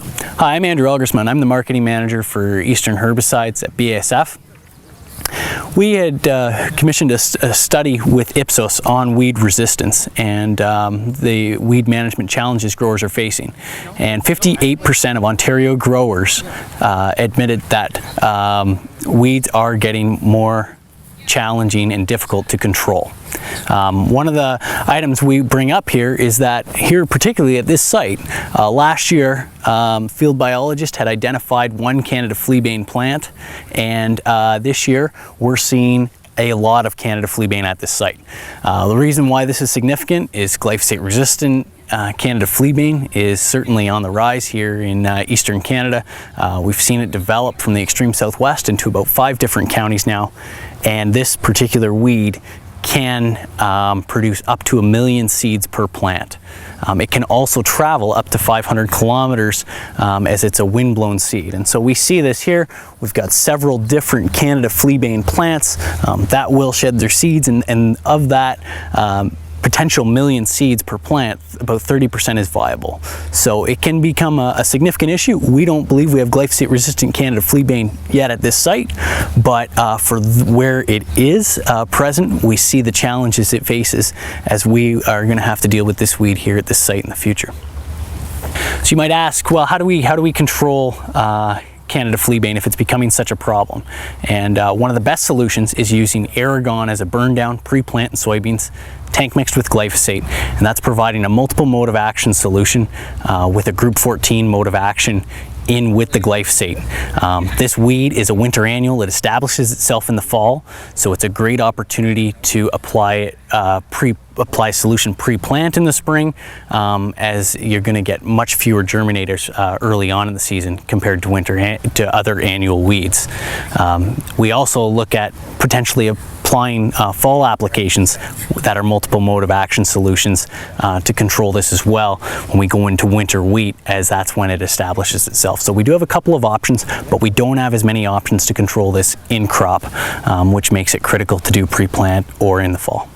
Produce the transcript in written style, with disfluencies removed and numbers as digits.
Hi, I'm Andrew Elgersman. I'm the marketing manager for Eastern Herbicides at BASF. We had commissioned a study with Ipsos on weed resistance and the weed management challenges growers are facing. And 58% of Ontario growers admitted that weeds are getting more challenging and difficult to control. One of the items we bring up here is that here, particularly at this site, last year field biologists had identified one Canada Fleabane plant, and this year we're seeing a lot of Canada Fleabane at this site. The reason why this is significant is glyphosate resistant Canada Fleabane is certainly on the rise here in eastern Canada. We've seen it develop from the extreme southwest into about 5 different counties now, and this particular weed can produce up to 1 million seeds per plant. It can also travel up to 500 kilometers as it's a wind-blown seed. And so we see this here. We've got several different Canada Fleabane plants that will shed their seeds, and of that potential 1 million seeds per plant, about 30% is viable. So it can become a significant issue. We don't believe we have glyphosate resistant Canada Fleabane yet at this site, but for where it is present, we see the challenges it faces as we are going to have to deal with this weed here at this site in the future. So you might ask, well, how do we control Canada Fleabane if it's becoming such a problem? And one of the best solutions is using Aragon as a burn down pre-plant in soybeans, tank mixed with glyphosate, and that's providing a multiple mode of action solution with a group 14 mode of action in with the glyphosate. This weed is a winter annual. It establishes itself in the fall, so it's a great opportunity to apply apply solution pre-plant in the spring, as you're going to get much fewer germinators early on in the season compared to other annual weeds. We also look at potentially applying fall applications that are multiple mode of action solutions to control this as well when we go into winter wheat, as that's when it establishes itself. So we do have a couple of options, but we don't have as many options to control this in crop, which makes it critical to do pre-plant or in the fall.